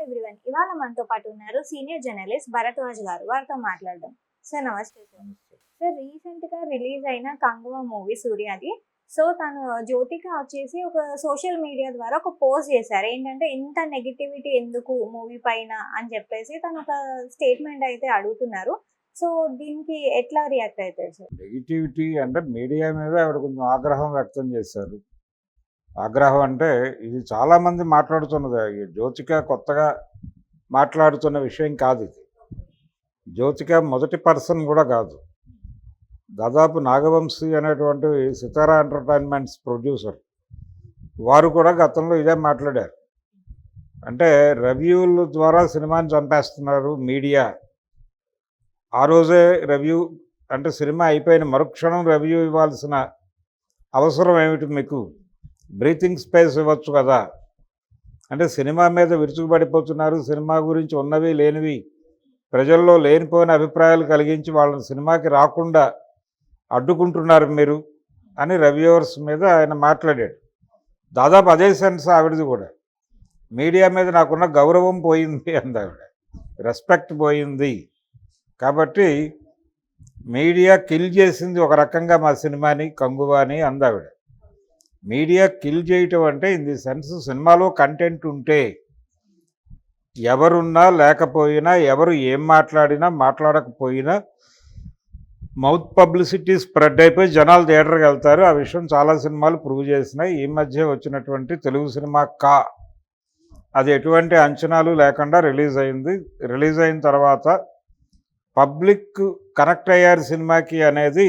Everyone. ఇవాళ మనతో పాటు ఉన్నారు సీనియర్ జర్నలిస్ట్ భరద్వాజ్ గారు. వారితో మాట్లాడదాం. సార్ నమస్తే సార్. సార్ రీసెంట్‌గా రిలీజ్ అయిన 'కంగువ' మూవీ సూర్యాది. సో తను జ్యోతిక వచ్చేసి ఒక సోషల్ మీడియా ద్వారా ఒక పోస్ట్ చేశారు. ఏంటంటే ఇంత నెగటివిటీ ఎందుకు మూవీ పైన అని చెప్పేసి తను ఒక స్టేట్మెంట్ అయితే అడుగుతున్నారు. సో దీనికి ఎట్లా రియాక్ట్ అవుతారు సార్? నెగిటివిటీ అంటే మీడియా మీద ఆవిడ కొంచెం ఆగ్రహం వ్యక్తం చేశారు. ఆగ్రహం అంటే ఇది చాలామంది మాట్లాడుతున్నది. ఈ జ్యోతిక కొత్తగా మాట్లాడుతున్న విషయం కాదు ఇది. జ్యోతిక మొదటి పర్సన్ కూడా కాదు. దాదాపు నాగవంశీ అనేటువంటి సితారా ఎంటర్టైన్మెంట్స్ ప్రొడ్యూసర్ వారు కూడా గతంలో ఇదే మాట్లాడారు. అంటే రివ్యూల ద్వారా సినిమాని చంపేస్తున్నారు మీడియా. ఆ రోజే రివ్యూ అంటే సినిమా అయిపోయిన మరుక్షణం రివ్యూ ఇవ్వాల్సిన అవసరం ఏమిటి మీకు? బ్రీతింగ్ స్పేస్ ఇవ్వచ్చు కదా. అంటే సినిమా మీద విరుచుకుపడిపోతున్నారు. సినిమా గురించి ఉన్నవి లేనివి ప్రజల్లో లేనిపోయిన అభిప్రాయాలు కలిగించి వాళ్ళని సినిమాకి రాకుండా అడ్డుకుంటున్నారు మీరు అని రివ్యూవర్స్ మీద ఆయన మాట్లాడాడు. దాదాపు అదే సెన్స్ ఆవిడది కూడా. మీడియా మీద నాకున్న గౌరవం పోయింది అంది ఆవిడ. రెస్పెక్ట్ పోయింది. కాబట్టి మీడియా కిల్ చేసింది ఒక రకంగా మా సినిమాని, కంగువాని అంది ఆవిడ. మీడియా కిల్ చేయటం అంటే ఇన్ ది సెన్స్ సినిమాలో కంటెంట్ ఉంటే ఎవరున్నా లేకపోయినా, ఎవరు ఏం మాట్లాడినా మాట్లాడకపోయినా మౌత్ పబ్లిసిటీ స్ప్రెడ్ అయిపోయి జనాలు థియేటర్కి వెళ్తారు. ఆ విషయం చాలా సినిమాలు ప్రూవ్ చేసినాయి. ఈ మధ్య వచ్చినటువంటి తెలుగు సినిమా అది ఎటువంటి అంచనాలు లేకుండా రిలీజ్ అయింది. రిలీజ్ అయిన తర్వాత పబ్లిక్ కనెక్ట్ అయ్యారు సినిమాకి అనేది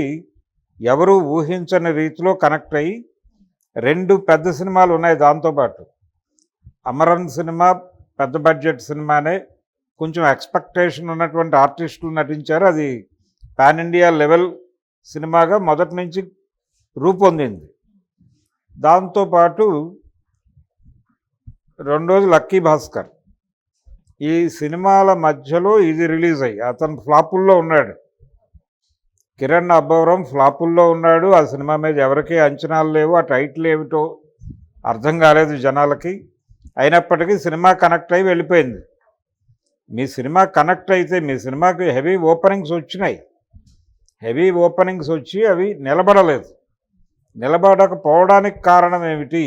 ఎవరు ఊహించని రీతిలో కనెక్ట్ అయ్యి 2 పెద్ద సినిమాలు ఉన్నాయి దాంతోపాటు. అమరన్ సినిమా పెద్ద బడ్జెట్ సినిమానే, కొంచెం ఎక్స్పెక్టేషన్ ఉన్నటువంటి ఆర్టిస్టులు నటించారు. అది పాన్ ఇండియా లెవెల్ సినిమాగా మొదటి నుంచి రూపొందింది. దాంతోపాటు రెండోది లక్కీ భాస్కర్. ఈ సినిమాల మధ్యలో ఇది రిలీజ్ అయ్యి అతను ఫ్లాపుల్లో ఉన్నాడు. కిరణ్ అబ్బవరం ఫ్లాపుల్లో ఉన్నాడు. ఆ సినిమా మీద ఎవరికీ అంచనాలు లేవు. ఆ టైటిల్ ఏమిటో అర్థం కాలేదు జనాలకి. అయినప్పటికీ సినిమా కనెక్ట్ అయ్యి వెళ్ళిపోయింది. మీ సినిమా కనెక్ట్ అయితే మీ సినిమాకి హెవీ ఓపెనింగ్స్ వచ్చినాయి. హెవీ ఓపెనింగ్స్ వచ్చి అవి నిలబడలేదు. నిలబడకపోవడానికి కారణం ఏమిటి?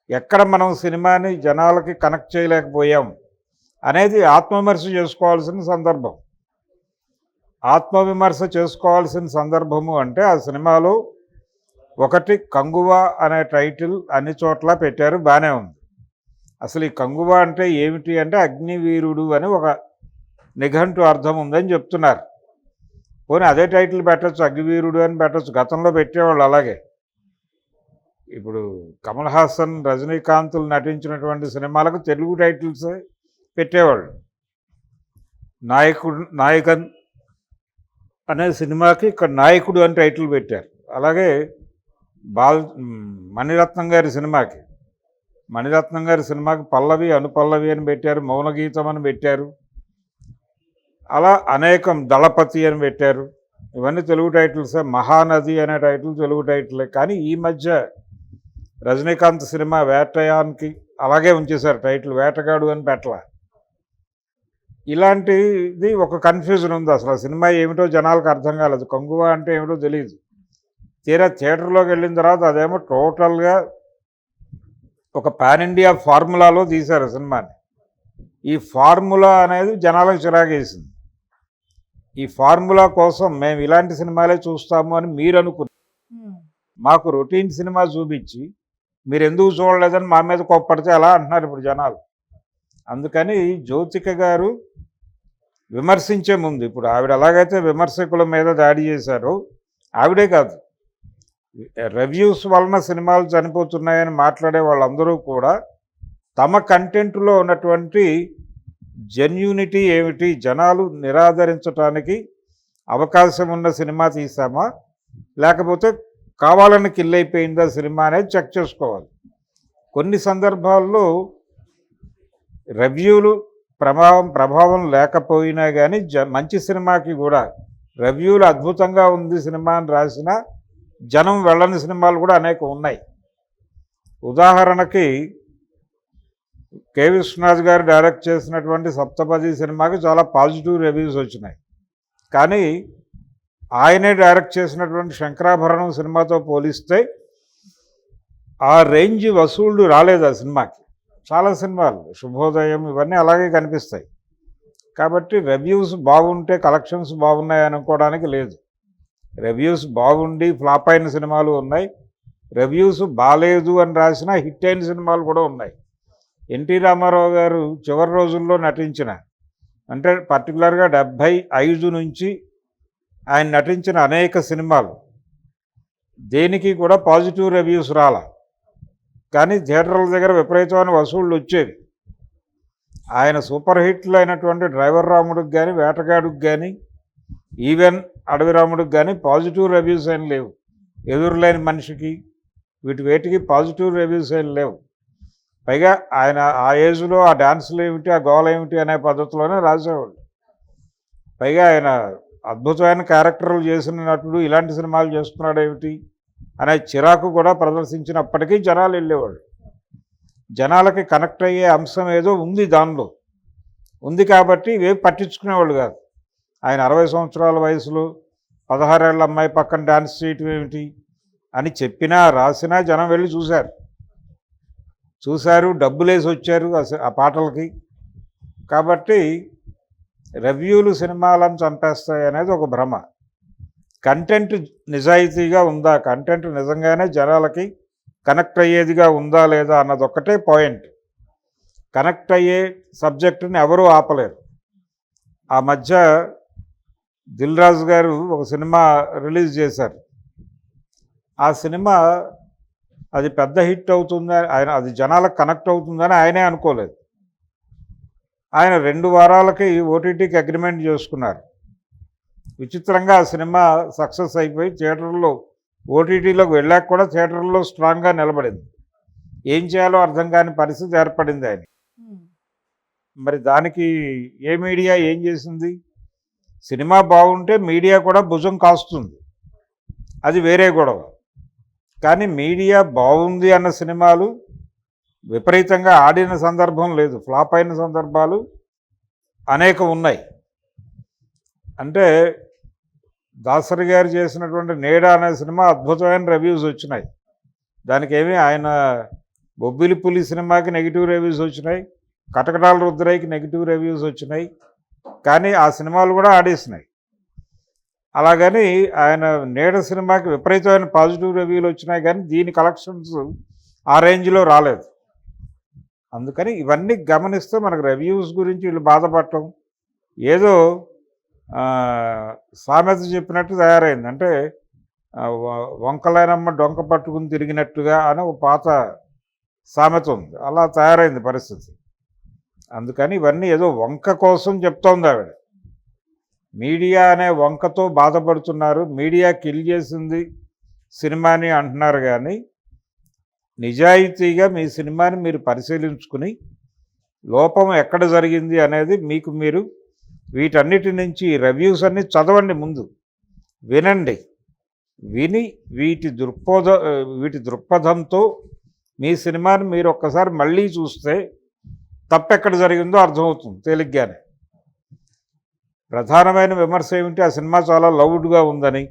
ఎక్కడ మనం సినిమాని జనాలకి కనెక్ట్ చేయలేకపోయాం అనేది ఆత్మవిమర్శ చేసుకోవాల్సిన సందర్భం. ఆత్మవిమర్శ చేసుకోవాల్సిన సందర్భము అంటే ఆ సినిమాలో ఒకటి కంగువ అనే టైటిల్ అన్ని చోట్ల పెట్టారు, బాగానే ఉంది. అసలు ఈ కంగువ అంటే ఏమిటి అంటే అగ్నివీరుడు అని ఒక నిఘంటు అర్థం ఉందని చెప్తున్నారు. పోనీ అదే టైటిల్ పెట్టచ్చు, అగ్నివీరుడు అని పెట్టచ్చు. గతంలో పెట్టేవాళ్ళు అలాగే. ఇప్పుడు కమల్ హాసన్, రజనీకాంత్లు నటించినటువంటి సినిమాలకు తెలుగు టైటిల్స్ పెట్టేవాళ్ళు. నాయకన్ అనే సినిమాకి ఇక్కడ నాయకుడు అని టైటిల్ పెట్టారు. అలాగే మణిరత్నం గారి సినిమాకి పల్లవి, అనుపల్లవి అని పెట్టారు, మౌనగీతం అని పెట్టారు. అలా అనేకం, దళపతి అని పెట్టారు. ఇవన్నీ తెలుగు టైటిల్సే. మహానది అనే టైటిల్ తెలుగు టైటిలే. కానీ ఈ మధ్య రజనీకాంత్ సినిమా వేటయానికి అలాగే ఉంచేశారు టైటిల్, వేటగాడు అని పెట్టల. ఇలాంటిది ఒక కన్ఫ్యూజన్ ఉంది. అసలు ఆ సినిమా ఏమిటో జనాలకు అర్థం కాలేదు. కంగువ అంటే ఏమిటో తెలియదు. తీరా థియేటర్లోకి వెళ్ళిన తర్వాత అదేమో టోటల్గా ఒక పాన్ ఇండియా ఫార్ములాలో తీశారు సినిమాని. ఈ ఫార్ములా అనేది జనాలకు చిరాకేసింది. ఈ ఫార్ములా కోసం మేము ఇలాంటి సినిమాలే చూస్తాము అని మీరు అనుకున్నారు. మాకు రొటీన్ సినిమా చూపించి మీరు ఎందుకు చూడలేదని మా మీద కోప్పడితే ఎలా అంటున్నారు ఇప్పుడు జనాలు. అందుకని జ్యోతిక గారు విమర్శించే ముందు, ఇప్పుడు ఆవిడ ఎలాగైతే విమర్శకుల మీద దాడి చేశారో, ఆవిడే కాదు, రివ్యూస్ వలన సినిమాలు చనిపోతున్నాయని మాట్లాడే వాళ్ళందరూ కూడా తమ కంటెంట్లో ఉన్నటువంటి జెన్యూనిటీ ఏమిటి, జనాలు నిరాదరించడానికి అవకాశం ఉన్న సినిమా తీసామా లేకపోతే కావాలని కిల్ అయిపోయిందా సినిమా అనేది చెక్ చేసుకోవాలి. కొన్ని సందర్భాల్లో రివ్యూలు ప్రభావం లేకపోయినా కానీ మంచి సినిమాకి కూడా రివ్యూలు అద్భుతంగా ఉంది సినిమా అని రాసిన జనం వెళ్ళని సినిమాలు కూడా అనేక ఉన్నాయి. ఉదాహరణకి కె విశ్వనాథ్ గారు డైరెక్ట్ చేసినటువంటి సప్తపది సినిమాకి చాలా పాజిటివ్ రివ్యూస్ వచ్చినాయి. కానీ ఆయనే డైరెక్ట్ చేసినటువంటి శంకరాభరణం సినిమాతో పోలిస్తే ఆ రేంజ్ వసూళ్లు రాలేదు ఆ సినిమాకి. చాలా సినిమాలు శుభోదయం ఇవన్నీ అలాగే కనిపిస్తాయి. కాబట్టి రివ్యూస్ బాగుంటే కలెక్షన్స్ బాగున్నాయి అనుకోవడానికి లేదు. రివ్యూస్ బాగుండి ఫ్లాప్ అయిన సినిమాలు ఉన్నాయి, రివ్యూస్ బాలేదు అని రాసిన హిట్ అయిన సినిమాలు కూడా ఉన్నాయి. ఎన్టీ రామారావు గారు చివరి రోజుల్లో నటించిన, అంటే పర్టికులర్గా 75 నుంచి ఆయన నటించిన అనేక సినిమాలు దేనికి కూడా పాజిటివ్ రివ్యూస్ రాల. కానీ థియేటర్ల దగ్గర విపరీతమైన వసూళ్ళు వచ్చేవి. ఆయన సూపర్ హిట్లు అయినటువంటి డ్రైవర్ రాముడికి కానీ, వేటగాడికి కానీ, ఈవెన్ అడవి రాముడికి కానీ పాజిటివ్ రివ్యూస్ ఏం లేవు. ఎదురులేని మనిషికి వేటికి పాజిటివ్ రివ్యూస్ ఏం లేవు. పైగా ఆయన ఆ ఏజ్లో ఆ డ్యాన్సులు ఏమిటి, ఆ గోల ఏమిటి అనే పద్ధతిలోనే రాసేవాళ్ళు. పైగా ఆయన అద్భుతమైన క్యారెక్టర్లు చేసిన నటుడు ఇలాంటి సినిమాలు చేస్తున్నాడు ఏమిటి అనే చిరాకు కూడా ప్రదర్శించినప్పటికీ జనాలు వెళ్ళేవాళ్ళు. జనాలకి కనెక్ట్ అయ్యే అంశం ఏదో ఉంది, దానిలో ఉంది కాబట్టి ఇవేవి పట్టించుకునేవాళ్ళు కాదు. ఆయన 60 సంవత్సరాల వయసులో 16 ఏళ్ళ అమ్మాయి పక్కన డ్యాన్స్ చేయటం ఏమిటి అని చెప్పినా రాసినా జనం వెళ్ళి చూశారు, డబ్బులేసి వచ్చారు ఆ పాటలకి. కాబట్టి రివ్యూలు సినిమాలను చంపేస్తాయి అనేది ఒక భ్రమ. కంటెంట్ నిజాయితీగా ఉందా, కంటెంట్ నిజంగానే జనాలకి కనెక్ట్ అయ్యేదిగా ఉందా లేదా అన్నది ఒక్కటే పాయింట్. కనెక్ట్ అయ్యే సబ్జెక్టుని ఎవరూ ఆపలేరు. ఆ మధ్య దిల్ రాజు గారు ఒక సినిమా రిలీజ్ చేశారు. ఆ సినిమా అది పెద్ద హిట్ అవుతుందని ఆయన, అది జనాలకు కనెక్ట్ అవుతుందని ఆయనే అనుకోలేదు. ఆయన 2 వారాలకి ఓటీటీకి అగ్రిమెంట్ చేసుకున్నారు. విచిత్రంగా ఆ సినిమా సక్సెస్ అయిపోయి థియేటర్లో ఓటీటీలోకి వెళ్ళాక కూడా థియేటర్లో స్ట్రాంగ్గా నిలబడింది. ఏం చేయాలో అర్థం కాని పరిస్థితి ఏర్పడింది ఆయన. మరి దానికి ఏ మీడియా ఏం చేసింది? సినిమా బాగుంటే మీడియా కూడా భుజం కాస్తుంది, అది వేరే గొడవ. కానీ మీడియా బాగుంది అన్న సినిమాలు విపరీతంగా ఆడిన సందర్భం లేదు, ఫ్లాప్ అయిన సందర్భాలు అనేకం ఉన్నాయి. అంటే దాసరి గారు చేసినటువంటి నీడ అనే సినిమా అద్భుతమైన రివ్యూస్ వచ్చినాయి. దానికి ఏమి ఆయన బొబ్బిలి పులి సినిమాకి నెగిటివ్ రివ్యూస్ వచ్చినాయి, కటకటాల రుద్రయ్యకి నెగిటివ్ రివ్యూస్ వచ్చినాయి, కానీ ఆ సినిమాలు కూడా ఆడేసినాయి. అలాగని ఆయన నీడ సినిమాకి విపరీతమైన పాజిటివ్ రివ్యూలు వచ్చినాయి, కానీ దీని కలెక్షన్స్ ఆ రేంజ్లో రాలేదు. అందుకని ఇవన్నీ గమనిస్తే మనకు రివ్యూస్ గురించి వీళ్ళు బాధపడటం ఏదో సామెత చెప్పినట్టు తయారైంది. అంటే వంకలైనమ్మ డొంక పట్టుకుని తిరిగినట్టుగా అని ఒక పాత సామెత ఉంది, అలా తయారైంది పరిస్థితి. అందుకని ఇవన్నీ ఏదో వంక కోసం చెప్తోంది ఆవిడ. మీడియా అనే వంకతో బాధపడుతున్నారు, మీడియా కిల్ చేసింది సినిమాని అంటున్నారు. కానీ నిజాయితీగా మీ సినిమాని మీరు పరిశీలించుకుని లోపం ఎక్కడ జరిగింది అనేది మీకు మీరు వీటన్నిటి నుంచి రివ్యూస్ అన్నీ చదవండి, ముందు వినండి, విని వీటి దృక్పథంతో మీ సినిమాని మీరు ఒక్కసారి మళ్ళీ చూస్తే తప్పెక్కడ జరిగిందో అర్థమవుతుంది తేలిగ్గానే. ప్రధానమైన విమర్శ ఏమిటి? ఆ సినిమా చాలా లౌడ్గా ఉందని,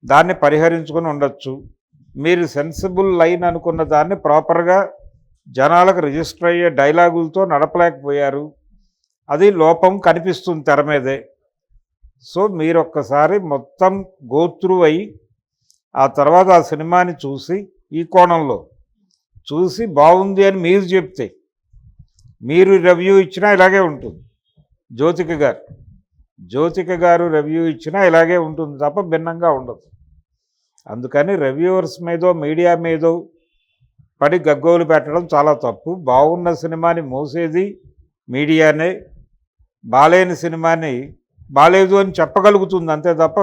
దాన్ని పరిహరించుకొని ఉండొచ్చు. మీరు సెన్సిబుల్ లైన్ అనుకున్న దాన్ని ప్రాపర్గా జనాలకు రిజిస్టర్ అయ్యే డైలాగులతో నడపలేకపోయారు, అది లోపం కనిపిస్తుంది తెర మీదే. సో మీరు ఒక్కసారి మొత్తం గోత్రు అయ్యి ఆ తర్వాత ఆ సినిమాని చూసి ఈ కోణంలో చూసి బాగుంది అని మీరు చెప్తే, మీరు రివ్యూ ఇచ్చినా ఇలాగే ఉంటుంది. జ్యోతిక గారు రివ్యూ ఇచ్చినా ఇలాగే ఉంటుంది తప్ప భిన్నంగా ఉండదు. అందుకని రివ్యూవర్స్ మీదో మీడియా మీదో పడి గగ్గోలు పెట్టడం చాలా తప్పు. బాగున్న సినిమాని మోసేది మీడియానే, బాలేని సినిమాని బాలేదు అని చెప్పగలుగుతుంది అంతే తప్ప